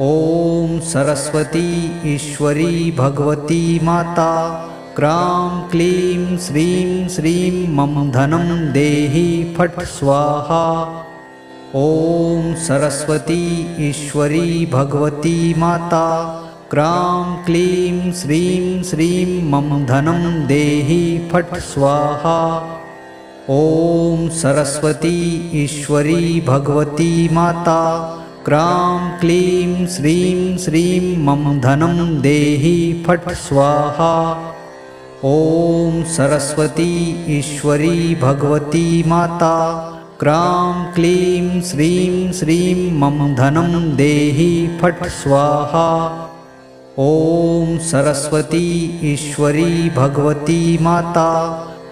ॐ सरस्वती ईश्वरी भगवती माता क्रां क्लीं श्रीं श्रीं मम धनं देहि फट् स्वाहा। ॐ सरस्वती ईश्वरी भगवती माता क्रां क्लीं श्रीं श्रीं मम धनं देहि फट् स्वाहा। ॐ सरस्वती ईश्वरी भगवती माता क्रां क्लीं श्रीं श्रीं मम धनं देहि फट् स्वाहा। ॐ सरस्वती ईश्वरी भगवती माता क्रां क्लीं श्रीं श्रीं मम धनं देहि फट् स्वाहा। ॐ सरस्वती ईश्वरी भगवती माता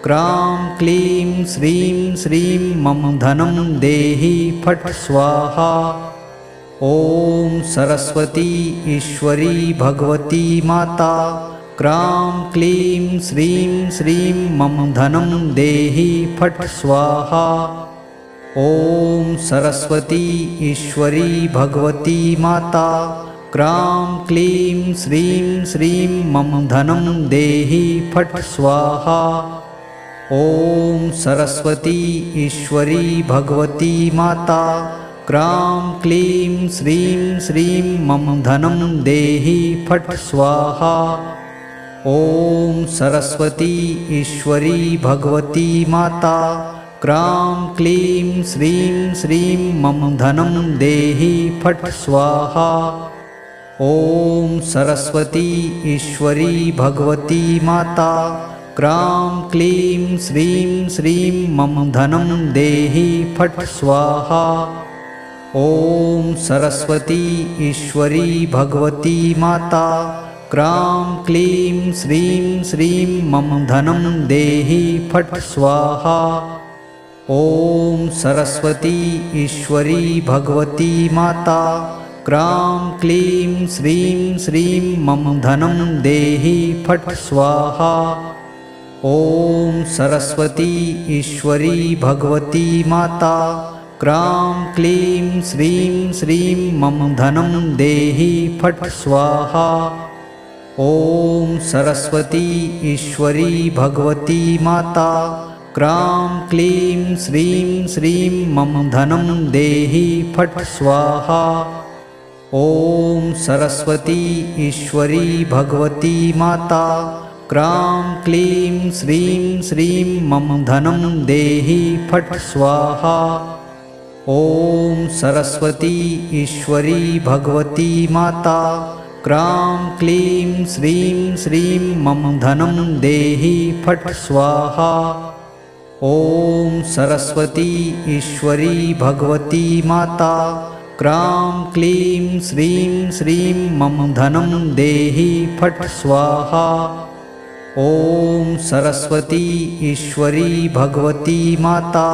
क्रां क्लीं श्रीं श्रीं मम धनं देहि फट् स्वाहा। ॐ सरस्वती ईश्वरी भगवती माता क्रां क्लीं श्रीं श्रीं मम धनं देहि फट् स्वाहा। ॐ सरस्वती ईश्वरी भगवती माता क्रां क्लीं श्रीं श्रीं मम धनं देहि फट् स्वाहा। ॐ सरस्वती ईश्वरी भगवती माता क्रां क्लीं श्रीं श्रीं मम धनं देहि फट् स्वाहा। ॐ सरस्वती ईश्वरी भगवती माता क्रां क्लीं श्रीं श्रीं मम धनं देहि फट् स्वाहा। ॐ सरस्वती ईश्वरी भगवती माता क्रां क्लीं श्रीं श्रीं मम धनं देहि फट् स्वाहा। ॐ सरस्वती ईश्वरी भगवती माता क्रां क्लीं श्रीं श्रीं मम धनं देहि फट् स्वाहा। ॐ सरस्वती ईश्वरी भगवती माता क्रां क्लीं श्रीं श्रीं मम धनं देहि फट् स्वाहा। ॐ सरस्वती ईश्वरी भगवती माता क्रां क्लीं श्रीं श्रीं मम धनं देहि फट् स्वाहा। ॐ सरस्वती ईश्वरी भगवती माता क्रां क्लीं श्रीं श्रीं मम धनं देहि फट् स्वाहा। ॐ सरस्वती ईश्वरी भगवती माता क्रां क्लीं श्रीं श्रीं मम धनं देहि फट् स्वाहा। ॐ सरस्वती ईश्वरी भगवती माता क्रां क्लीं श्रीं श्रीं मम धनं देहि फट् स्वाहा। ॐ सरस्वती ईश्वरी भगवती माता क्रां क्लीं श्रीं श्रीं मम धनं देहि फट् स्वाहा। ॐ सरस्वती ईश्वरी भगवती माता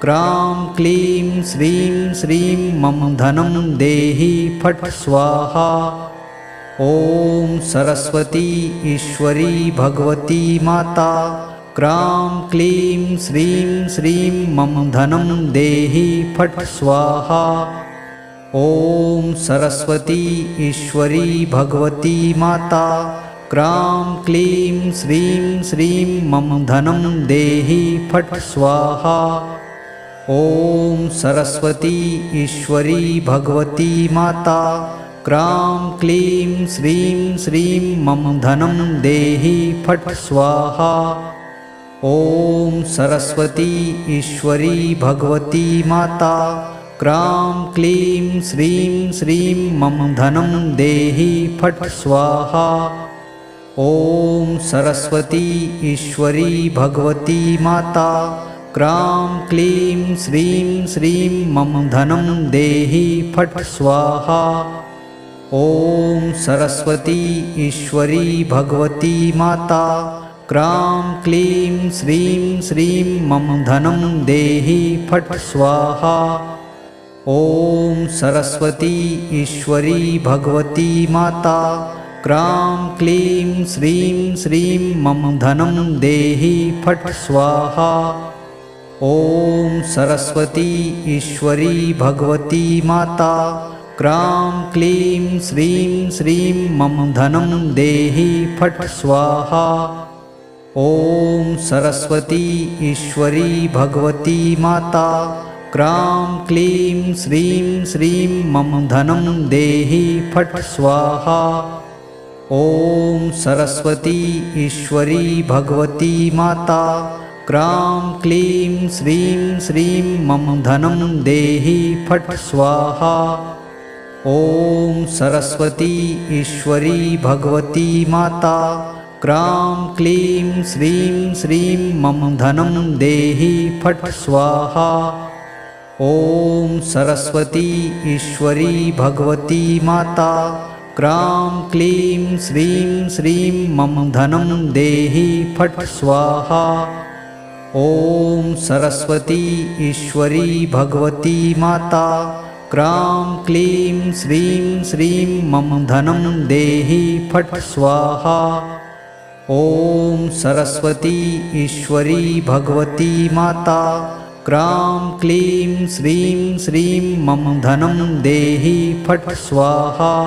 क्रां क्लीं श्रीं श्रीं मम धनं देहि फट् स्वाहा। ॐ सरस्वती ईश्वरी भगवती माता क्रां क्लीं श्रीं श्रीं मम धनं देहि फट् स्वाहा। ॐ सरस्वती ईश्वरी भगवती माता क्रां क्लीं श्रीं श्रीं मम धनं देहि फट् स्वाहा। ॐ सरस्वती ईश्वरी भगवती माता क्रां क्लीं श्रीं श्रीं मम धनं देहि फट् स्वाहा। ॐ सरस्वती ईश्वरी भगवती माता क्रां क्लीं श्रीं श्रीं मम धनं देहि फट् स्वाहा। ॐ सरस्वती ईश्वरी भगवती माता क्रां क्लीं श्रीं श्रीं मम धनं देहि फट् स्वाहा। ॐ सरस्वती ईश्वरी भगवती माता क्रां क्लीं श्रीं श्रीं मम धनं देहि फट् स्वाहा। ॐ सरस्वती ईश्वरी भगवती माता क्रां क्लीं श्रीं श्रीं मम धनं देहि फट् स्वाहा। ॐ सरस्वती ईश्वरी भगवती माता क्रां क्लीं श्रीं श्रीं मम धनं देहि फट् स्वाहा। ॐ सरस्वती ईश्वरी भगवती माता क्रां क्लीं श्रीं श्रीं मम धनं देहि फट् स्वाहा। ॐ सरस्वती ईश्वरी भगवती माता क्रां क्लीं श्रीं श्रीं मम धनं देहि फट् स्वाहा। ॐ सरस्वती ईश्वरी भगवती माता क्रां क्लीं श्रीं श्रीं मम धनं देहि फट् स्वाहा। ॐ सरस्वती ईश्वरी भगवती माता क्रां क्लीं श्रीं श्रीं मम धनं देहि फट् स्वाहा। ॐ सरस्वती ईश्वरी भगवती माता क्रां क्लीं श्रीं श्रीं मम धनं देहि फट् स्वाहा। ॐ सरस्वती ईश्वरी भगवती माता क्रां क्लीं श्रीं श्रीं मम धनं देहि फट् स्वाहा।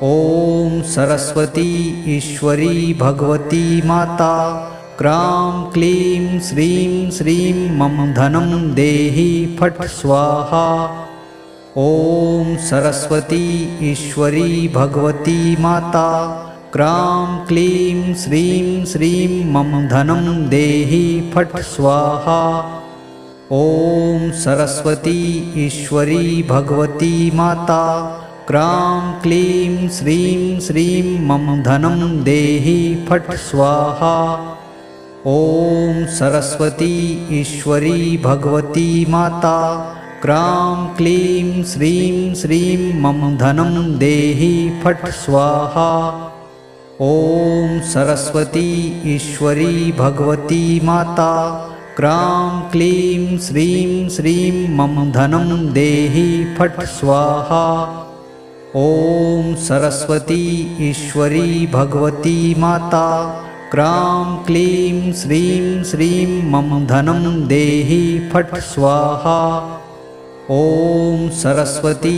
ॐ सरस्वती ईश्वरी भगवती माता क्रां क्लीं श्रीं श्रीं मम धनं देहि फट् स्वाहा। ॐ सरस्वती ईश्वरी भगवती माता क्रां क्लीं श्रीं श्रीं मम धनं देहि फट् स्वाहा। ॐ सरस्वती ईश्वरी भगवती माता क्रां क्लीं श्रीं श्रीं मम धनं देहि फट् स्वाहा। ॐ सरस्वती ईश्वरी भगवती माता क्रां क्लीं श्रीं श्रीं मम धनं देहि फट् स्वाहा। ॐ सरस्वती ईश्वरी भगवती माता क्रां क्लीं श्रीं श्रीं मम धनं देहि फट् स्वाहा। ॐ सरस्वती ईश्वरी भगवती माता क्रां क्लीं श्रीं श्रीं मम धनं देहि फट् स्वाहा। ॐ सरस्वती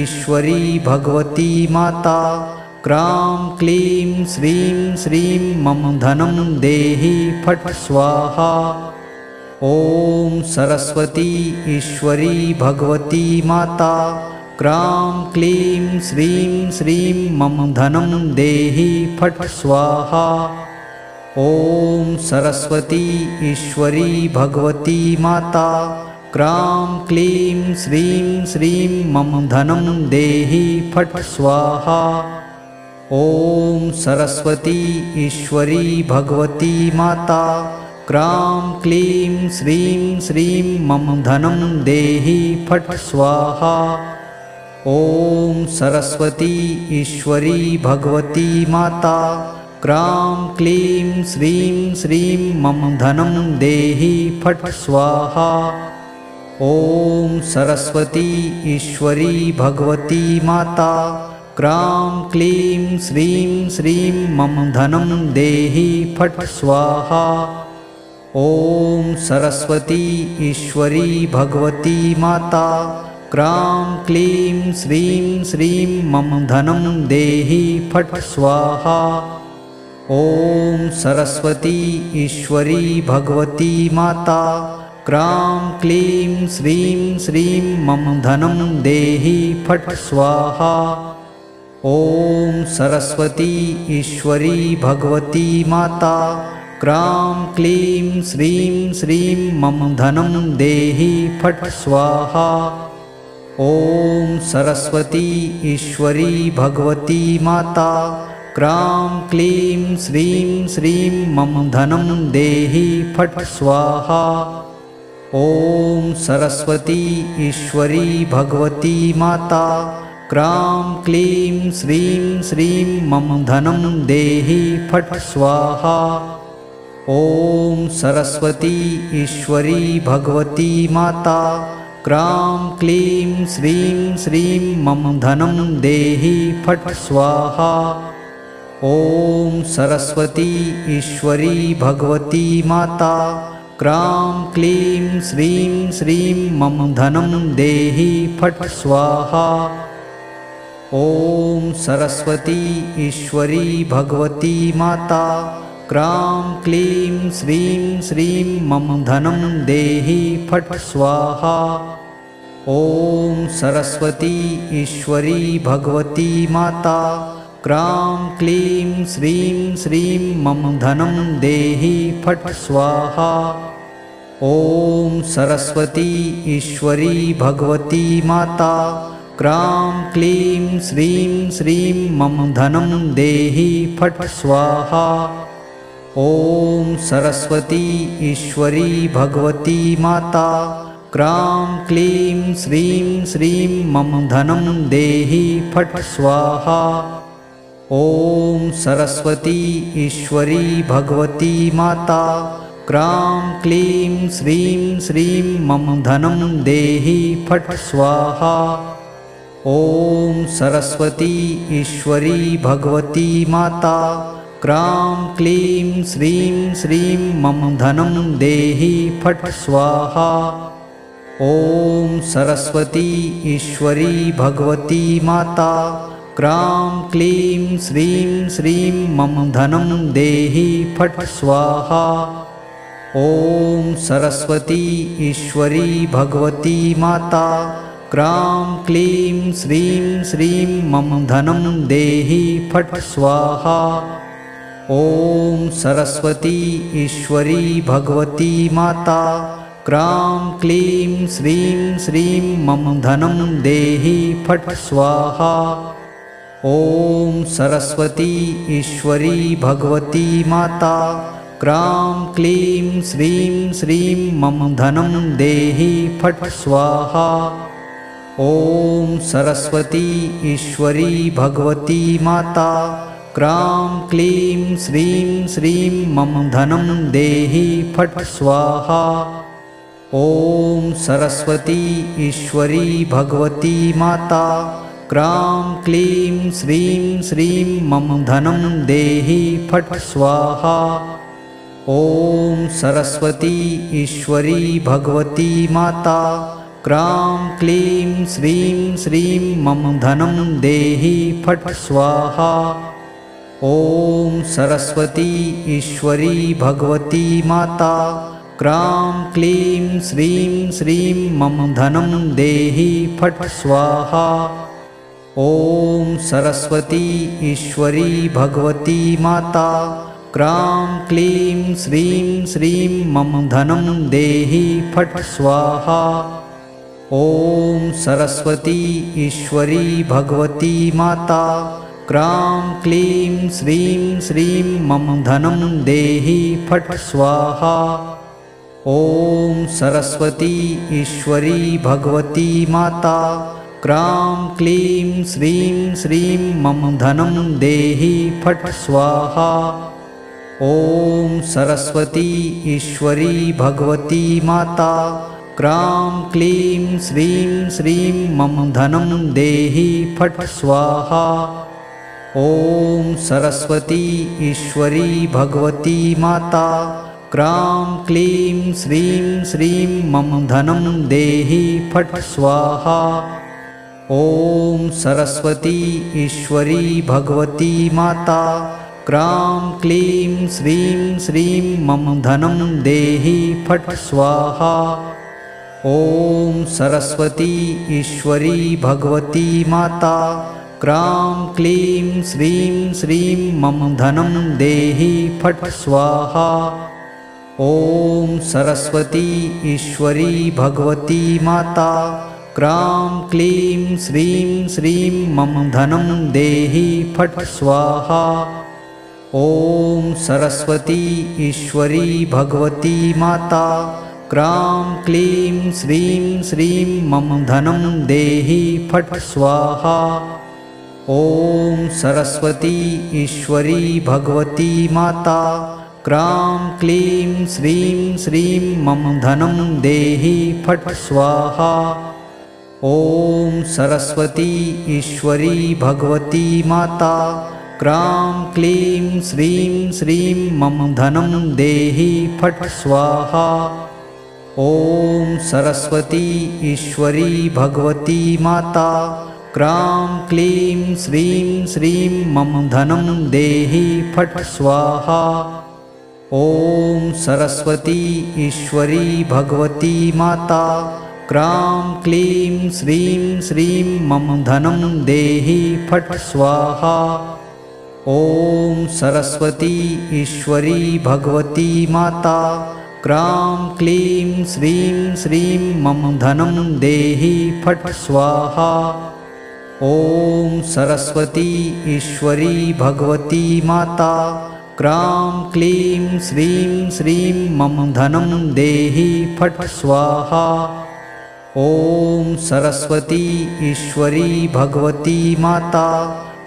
ईश्वरी भगवती माता क्रां क्लीं श्रीं श्रीं मम धनं देहि फट् स्वाहा। ॐ सरस्वती ईश्वरी भगवती माता क्रां क्लीं श्रीं श्रीं मम धनं देहि फट् स्वाहा। ॐ सरस्वती ईश्वरी भगवती माता क्रां क्लीं श्रीं श्रीं मम धनं देहि फट् स्वाहा। ॐ सरस्वती ईश्वरी भगवती माता क्रां क्लीं श्रीं श्रीं मम धनं देहि फट् स्वाहा। ॐ सरस्वती ईश्वरी भगवती माता क्रां क्लीं श्रीं श्रीं मम धनं देहि फट् स्वाहा। ॐ सरस्वती ईश्वरी भगवती माता क्रां क्लीं श्रीं श्रीं मम धनं देहि फट् स्वाहा। ॐ सरस्वती ईश्वरी भगवती माता क्रां क्लीं श्रीं श्रीं मम धनं देहि फट् स्वाहा। ॐ सरस्वती ईश्वरी भगवती माता क्रां क्लीं श्रीं श्रीं मम धनं देहि फट् स्वाहा। ॐ सरस्वती ईश्वरी भगवती माता क्रां क्लीं श्रीं श्रीं मम धनं देहि फट् स्वाहा। ॐ सरस्वती ईश्वरी भगवती माता क्रां क्लीं श्रीं श्रीं मम धनं देहि फट् स्वाहा। ॐ सरस्वती ईश्वरी भगवती माता क्रां क्लीं श्रीं श्रीं मम धनं देहि फट् स्वाहा। ॐ सरस्वती ईश्वरी भगवती माता क्रां क्लीं श्रीं श्रीं मम धनं देहि फट् स्वाहा। ॐ सरस्वती ईश्वरी भगवती माता क्रां क्लीं श्रीं श्रीं मम धनं देहि फट् स्वाहा। ॐ सरस्वती ईश्वरी भगवती माता क्रां क्लीं श्रीं श्रीं मम धनं देहि फट् स्वाहा। ॐ सरस्वती ईश्वरी भगवती माता क्रां क्लीं श्रीं श्रीं मम धनं देहि फट् स्वाहा। ॐ सरस्वती ईश्वरी भगवती माता क्रां क्लीं श्रीं श्रीं मम धनं देहि फट् स्वाहा। ॐ सरस्वती ईश्वरी भगवती माता क्रां क्लीं श्रीं श्रीं मम धनं देहि फट् स्वाहा। ॐ सरस्वती ईश्वरी भगवती माता क्रां क्लीं श्रीं श्रीं मम धनं देहि फट् स्वाहा। ॐ सरस्वती ईश्वरी भगवती माता क्रां क्लीं श्रीं श्रीं मम धनं देहि फट् स्वाहा। ॐ सरस्वती ईश्वरी भगवती माता क्रां क्लीं श्रीं श्रीं मम धनं देहि फट् स्वाहा। ॐ सरस्वती ईश्वरी भगवती माता क्रां क्लीं श्रीं श्रीं मम धनं देहि फट् स्वाहा। ॐ सरस्वती ईश्वरी भगवती माता क्रां क्लीं श्रीं श्रीं मम धनं देहि फट् स्वाहा। ॐ सरस्वती ईश्वरी भगवती माता क्रां क्लीं श्रीं श्रीं मम धनं देहि फट् स्वाहा। ॐ सरस्वती ईश्वरी भगवती माता क्रां क्लीं श्रीं श्रीं मम धनं देहि फट् स्वाहा। ॐ सरस्वती ईश्वरी भगवती माता क्रां क्लीं श्रीं श्रीं मम धनं देहि फट् स्वाहा। ॐ सरस्वती ईश्वरी भगवती माता क्रां क्लीं श्रीं श्रीं मम धनं देहि फट् स्वाहा। ॐ सरस्वती ईश्वरी भगवती माता क्रां क्लीं श्रीं श्रीं मम धनं देहि फट् स्वाहा। ॐ सरस्वती ईश्वरी भगवती माता क्रां क्लीं श्रीं श्रीं मम धनं देहि फट् स्वाहा। ॐ सरस्वती ईश्वरी भगवती माता क्रां क्लीं श्रीं श्रीं मम धनं देहि फट् स्वाहा। ॐ सरस्वती ईश्वरी भगवती माता क्रां क्लीं श्रीं श्रीं मम धनं देहि फट् स्वाहा। ॐ सरस्वती ईश्वरी भगवती माता क्रां क्लीं श्रीं श्रीं मम धनं देहि फट् स्वाहा। ॐ सरस्वती ईश्वरी भगवती माता क्रां क्लीं श्रीं श्रीं मम धनं देहि फट् स्वाहा। ॐ सरस्वती ईश्वरी भगवती माता क्रां क्लीं श्रीं श्रीं मम धनं देहि फट् स्वाहा। ॐ सरस्वती ईश्वरी भगवती माता क्रां क्लीं श्रीं श्रीं मम धनं देहि फट् स्वाहा। ॐ सरस्वती ईश्वरी भगवती माता क्रां क्लीं श्रीं श्रीं मम धनं देहि फट् स्वाहा। ॐ सरस्वती ईश्वरी भगवती माता क्रां क्लीं श्रीं श्रीं मम धनं देहि फट् स्वाहा। ॐ सरस्वती ईश्वरी भगवती माता क्रां क्लीं श्रीं श्रीं मम धनं देहि फट् स्वाहा। ॐ सरस्वती ईश्वरी भगवती माता क्रां क्लीं श्रीं श्रीं मम धनं देहि फट् स्वाहा। ॐ सरस्वती ईश्वरी भगवती माता क्रां क्लीं श्रीं श्रीं मम धनं देहि फट् स्वाहा। ॐ सरस्वती ईश्वरी भगवती माता क्रां क्लीं श्रीं श्रीं मम धनं देहि फट् स्वाहा। ॐ सरस्वती ईश्वरी भगवती माता क्रां क्लीं श्रीं श्रीं मम धनं देहि फट् स्वाहा। ॐ सरस्वती ईश्वरी भगवती माता क्रां क्लीं श्रीं श्रीं मम धनं देहि फट् स्वाहा। ॐ सरस्वती ईश्वरी भगवती माता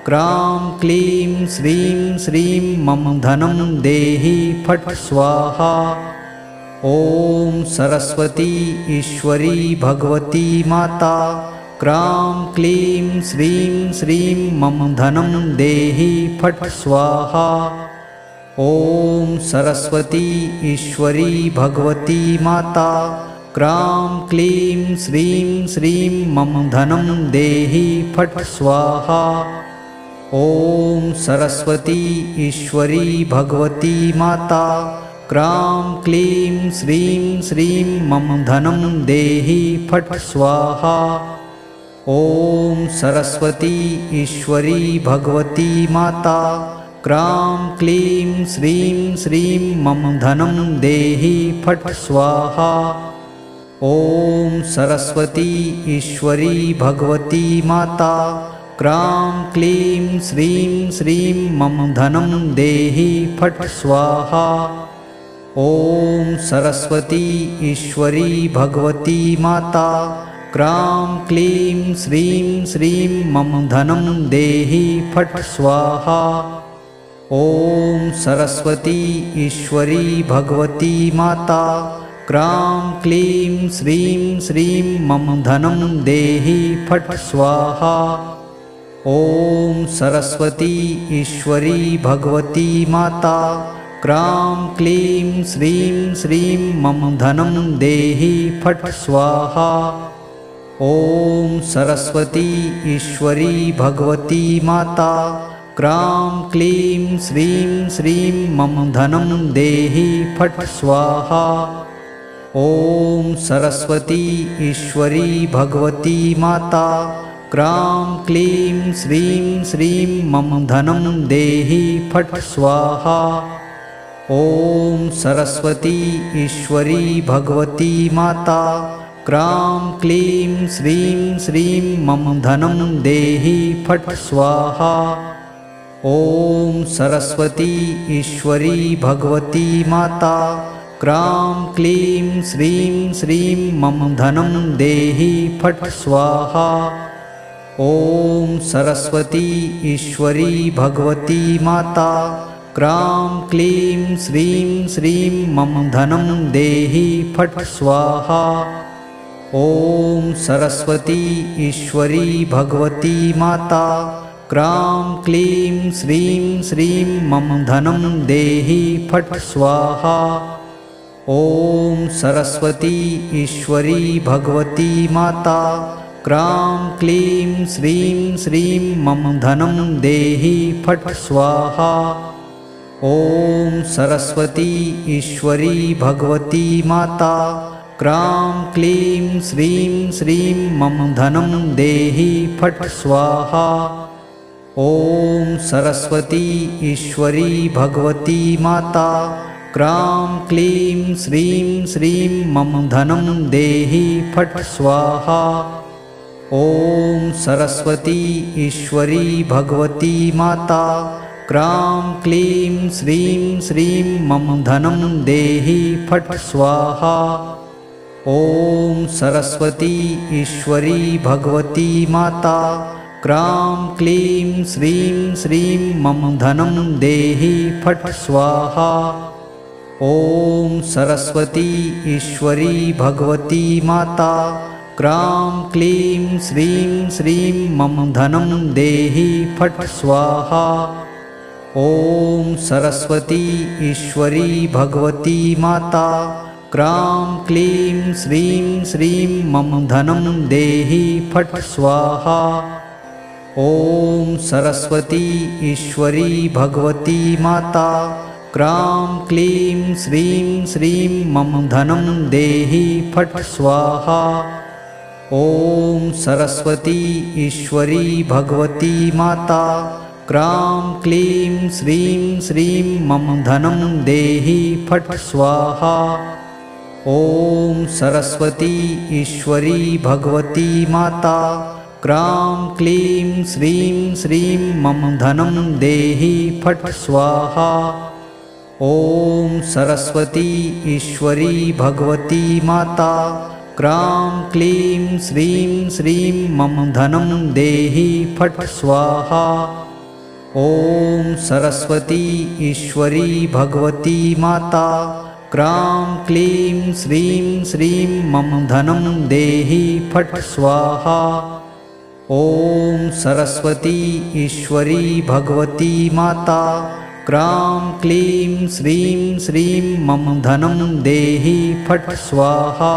क्रां क्लीं श्रीं श्रीं मम धनं देहि फट् स्वाहा। ॐ सरस्वती ईश्वरी भगवती माता क्रां क्लीं श्रीं श्रीं मम धनं देहि फट् स्वाहा। ॐ सरस्वती ईश्वरी भगवती माता क्रां क्लीं श्रीं श्रीं मम धनं देहि फट् स्वाहा। ॐ सरस्वती ईश्वरी भगवती माता क्रां क्लीं श्रीं श्रीं मम धनं देहि फट् स्वाहा। ॐ सरस्वती ईश्वरी भगवती माता क्रां क्लीं श्रीं श्रीं मम धनं देहि फट् स्वाहा। ॐ सरस्वती ईश्वरी भगवती माता क्रां क्लीं श्रीं श्रीं मम धनं देहि फट् स्वाहा। ॐ सरस्वती ईश्वरी भगवती माता क्रां क्लीं श्रीं श्रीं मम धनं देहि फट् स्वाहा। ॐ सरस्वती ईश्वरी भगवती माता क्रां क्लीं श्रीं श्रीं मम धनं देहि फट् स्वाहा। ॐ सरस्वती ईश्वरी भगवती माता क्रां क्लीं श्रीं श्रीं मम धनं देहि फट् स्वाहा। ॐ सरस्वती ईश्वरी भगवती माता क्रां क्लीं श्रीं श्रीं मम धनं देहि फट् स्वाहा। ॐ सरस्वती ईश्वरी भगवती माता क्रां क्लीं श्रीं श्रीं मम धनं देहि फट् स्वाहा। ॐ सरस्वती ईश्वरी भगवती माता क्रां क्लीं श्रीं श्रीं मम धनं देहि फट् स्वाहा। ॐ सरस्वती ईश्वरी भगवती माता क्रां क्लीं श्रीं श्रीं मम धनं देहि फट् स्वाहा। ॐ सरस्वती ईश्वरी भगवती माता क्रां क्लीं श्रीं श्रीं मम धनं देहि फट् स्वाहा। ॐ सरस्वती ईश्वरी भगवती माता क्रां क्लीं श्रीं श्रीं मम धनं देहि फट् स्वाहा। ॐ सरस्वती ईश्वरी भगवती माता क्रां क्लीं श्रीं श्रीं मम धनं देहि फट् स्वाहा। ॐ सरस्वती ईश्वरी भगवती माता क्रां क्लीं श्रीं श्रीं मम धनं देहि फट् स्वाहा। ॐ सरस्वती ईश्वरी भगवती माता क्रां क्लीं श्रीं श्रीं मम धनं देहि फट् स्वाहा। ॐ सरस्वती ईश्वरी भगवती माता क्रां क्लीं श्रीं श्रीं मम धनं देहि फट् स्वाहा। ॐ सरस्वती ईश्वरी भगवती माता क्रां क्लीं श्रीं श्रीं मम धनं देहि फट् स्वाहा। ॐ सरस्वती ईश्वरी भगवती माता क्रां क्लीं श्रीं श्रीं मम धनं देहि फट् स्वाहा। ॐ सरस्वती ईश्वरी भगवती माता क्रां क्लीं श्रीं श्रीं मम धनं देहि फट् स्वाहा। ॐ सरस्वती ईश्वरी भगवती माता क्रां क्लीं श्रीं श्रीं मम धनं देहि फट् स्वाहा। ॐ सरस्वती ईश्वरी भगवती माता क्रां क्लीं श्रीं श्रीं मम धनं देहि फट् स्वाहा। ॐ सरस्वती ईश्वरी भगवती माता क्रां क्लीं श्रीं श्रीं मम धनं देहि फट् स्वाहा। ॐ सरस्वती ईश्वरी भगवती माता क्रां क्लीं श्रीं श्रीं मम धनं देहि फट् स्वाहा। ॐ सरस्वती ईश्वरी भगवती माता क्रां क्लीं श्रीं श्रीं मम धनं देहि फट् स्वाहा। ॐ सरस्वती ईश्वरी भगवती माता क्रां क्लीं श्रीं श्रीं मम धनं देहि फट् स्वाहा।